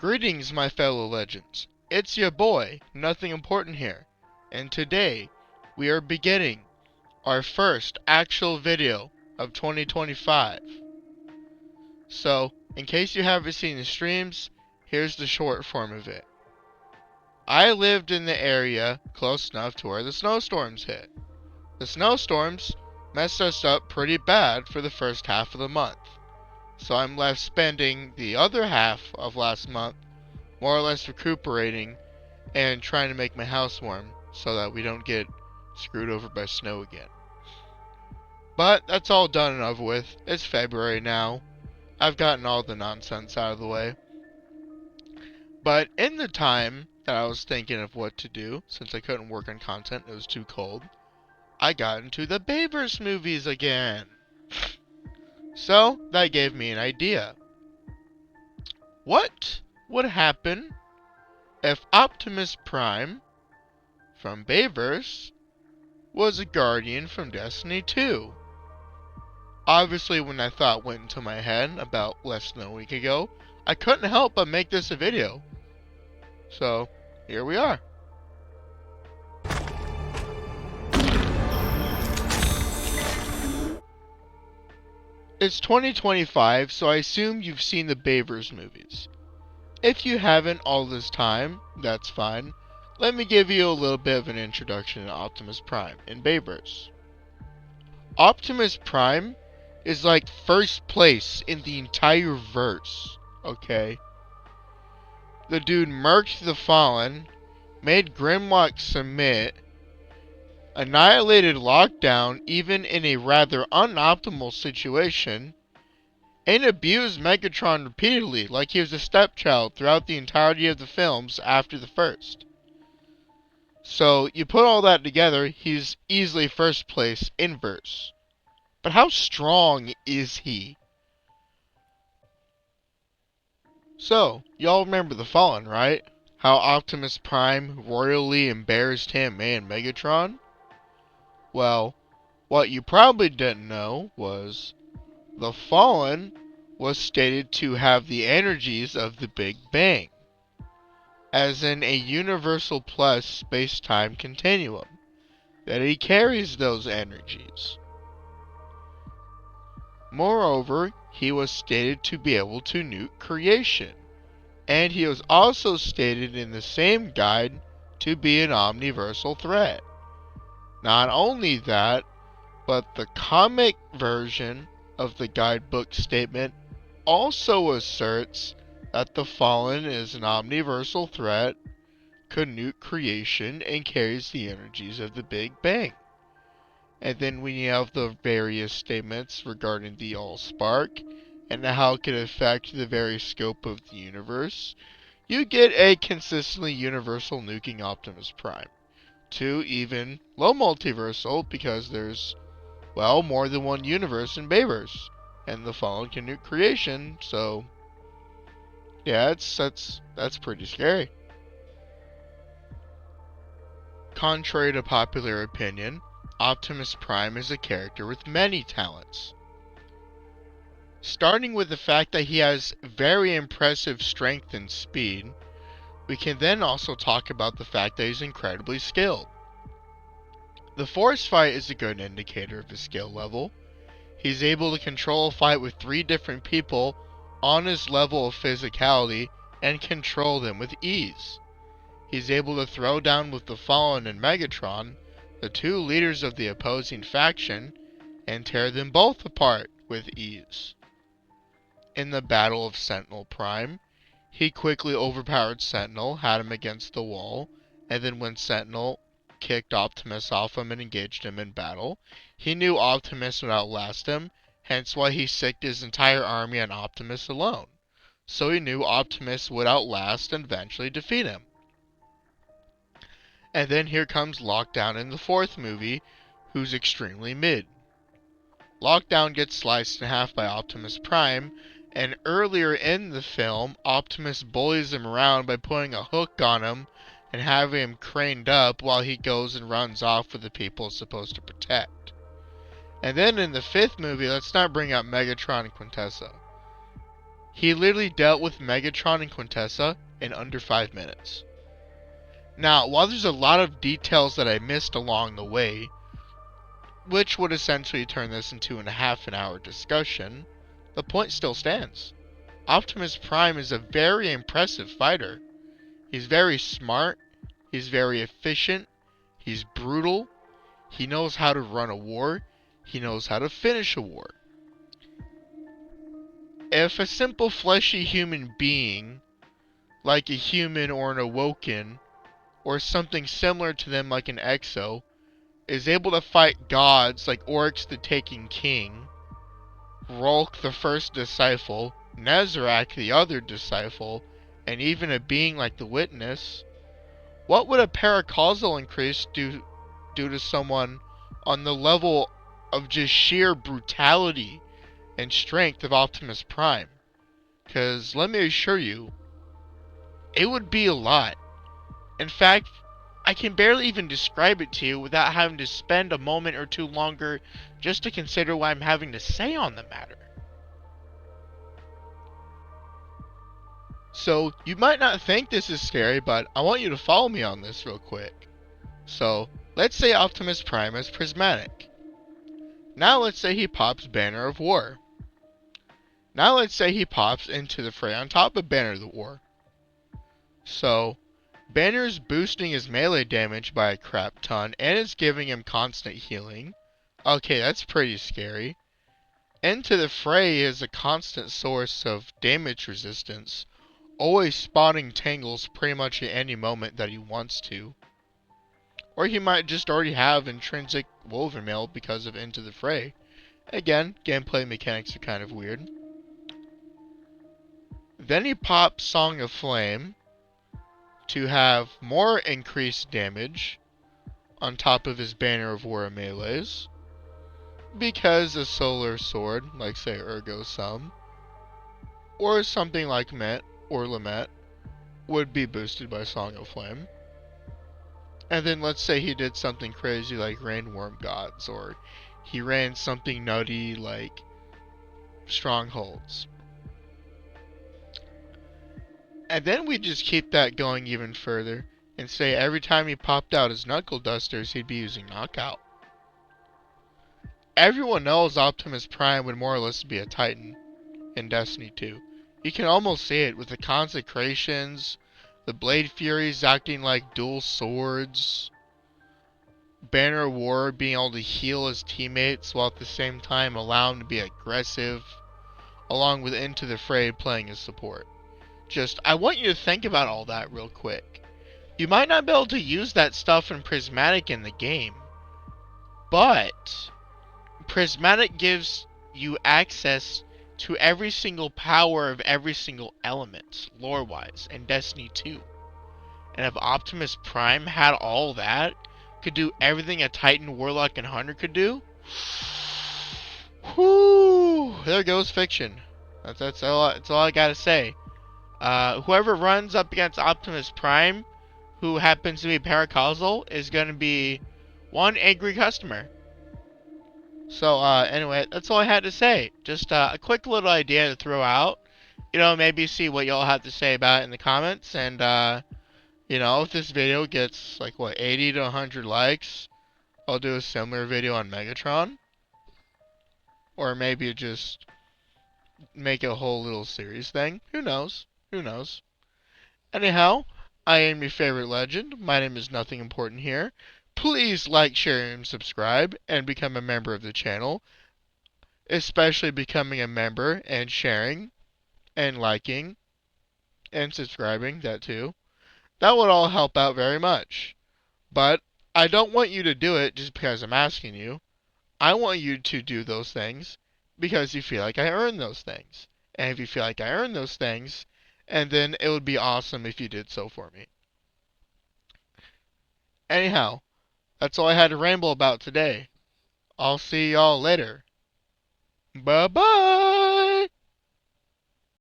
Greetings, my fellow legends. It's your boy, Nothing Important here, and today we are beginning our first actual video of 2025. So, in case you haven't seen the streams, here's the short form of it. I lived in the area close enough to where the snowstorms hit. The snowstorms messed us up pretty bad for the first half of the month. So I'm left spending the other half of last month more or less recuperating and trying to make my house warm so that we don't get screwed over by snow again. But that's all done and over with. It's February now. I've gotten all the nonsense out of the way. But in the time that I was thinking of what to do, since I couldn't work on content, it was too cold, I got into the Babers movies again. So that gave me an idea. What would happen if Optimus Prime from Bayverse was a guardian from Destiny 2? Obviously, when that thought went into my head about less than a week ago, I couldn't help but make this a video. So, here we are. It's 2025, so I assume you've seen the Bayverse movies. If you haven't all this time, that's fine. Let me give you a little bit of an introduction to Optimus Prime in Bayverse. Optimus Prime is like first place in the entire verse, okay? The dude murked the Fallen, made Grimlock submit, annihilated Lockdown even in a rather unoptimal situation, and abused Megatron repeatedly like he was a stepchild throughout the entirety of the films after the first. So, you put all that together, he's easily first place in verse. But how strong is he? So, y'all remember the Fallen, right? How Optimus Prime royally embarrassed him and Megatron? Well, what you probably didn't know was the Fallen was stated to have the energies of the Big Bang, as in a universal plus space-time continuum, that he carries those energies. Moreover, he was stated to be able to nuke creation, and he was also stated in the same guide to be an omniversal threat. Not only that, but the comic version of the guidebook statement also asserts that the Fallen is an omniversal threat, could nuke creation, and carries the energies of the Big Bang. And then we have the various statements regarding the Allspark and how it could affect the very scope of the universe. You get a consistently universal nuking Optimus Prime. To even low multiversal, because there's, well, more than one universe in Bayverse. And the Fallen can nuke creation, so yeah, that's pretty scary. Contrary to popular opinion, Optimus Prime is a character with many talents. Starting with the fact that he has very impressive strength and speed, we can then also talk about the fact that he's incredibly skilled. The Force Fight is a good indicator of his skill level. He's able to control a fight with 3 different people on his level of physicality and control them with ease. He's able to throw down with the Fallen and Megatron, the 2 leaders of the opposing faction, and tear them both apart with ease. In the Battle of Sentinel Prime, he quickly overpowered Sentinel, had him against the wall, and then when Sentinel kicked Optimus off him and engaged him in battle, he knew Optimus would outlast him, hence why he sicked his entire army on Optimus alone. So he knew Optimus would outlast and eventually defeat him. And then here comes Lockdown in the 4th movie, who's extremely mid. Lockdown gets sliced in half by Optimus Prime, and earlier in the film, Optimus bullies him around by putting a hook on him and having him craned up while he goes and runs off with the people he's supposed to protect. And then in the 5th movie, let's not bring up Megatron and Quintessa. He literally dealt with Megatron and Quintessa in under 5 minutes. Now, while there's a lot of details that I missed along the way, which would essentially turn this into a half an hour discussion, the point still stands. Optimus Prime is a very impressive fighter. He's very smart, he's very efficient, he's brutal, he knows how to run a war, he knows how to finish a war. If a simple fleshy human being, like a human or an awoken, or something similar to them like an exo, is able to fight gods like Oryx the Taken King, Rolk the First Disciple, Nezarec the other Disciple, and even a being like the Witness, what would a Paracausal increase do to someone on the level of just sheer brutality and strength of Optimus Prime? Because let me assure you, it would be a lot. In fact, I can barely even describe it to you without having to spend a moment or two longer just to consider what I'm having to say on the matter. So, you might not think this is scary, but I want you to follow me on this real quick. So, let's say Optimus Prime is prismatic. Now let's say he pops Banner of War. Now let's say he pops into the fray on top of Banner of the War. So, Banner's boosting his melee damage by a crap ton, and it's giving him constant healing. Okay, that's pretty scary. Into the Fray is a constant source of damage resistance, always spawning tangles pretty much at any moment that he wants to. Or he might just already have intrinsic woven mail because of Into the Fray. Again, gameplay mechanics are kind of weird. Then he pops Song of Flame to have more increased damage on top of his Banner of War melees, because a Solar Sword, like say Ergo Sum, or something like Met or Lamet, would be boosted by Song of Flame. And then let's say he did something crazy like Rain Worm Gods, or he ran something nutty like Strongholds. And then we just keep that going even further, and say every time he popped out his Knuckle Dusters, he'd be using Knockout. Everyone knows Optimus Prime would more or less be a Titan in Destiny 2. You can almost see it with the consecrations, the Blade Furies acting like dual swords, Banner of War being able to heal his teammates while at the same time allow him to be aggressive, along with Into the Fray playing his support. I want you to think about all that real quick. You might not be able to use that stuff in Prismatic in the game, but Prismatic gives you access to every single power of every single element, lore-wise, in Destiny 2. And if Optimus Prime had all that, could do everything a Titan, Warlock, and Hunter could do, whoo, there goes fiction. That's all I gotta say. Whoever runs up against Optimus Prime, who happens to be Paracausal, is going to be one angry customer. So, anyway, that's all I had to say. Just a quick little idea to throw out. Maybe see what y'all have to say about it in the comments. And, if this video gets, 80 to 100 likes, I'll do a similar video on Megatron. Or maybe just make a whole little series thing. Who knows? Who knows? Anyhow, I am your favorite legend. My name is Nothing Important here. Please like, share, and subscribe, and become a member of the channel. Especially becoming a member and sharing and liking and subscribing, that too. That would all help out very much. But I don't want you to do it just because I'm asking you. I want you to do those things because you feel like I earned those things. And if you feel like I earned those things, and then it would be awesome if you did so for me. Anyhow, that's all I had to ramble about today. I'll see y'all later. Bye-bye!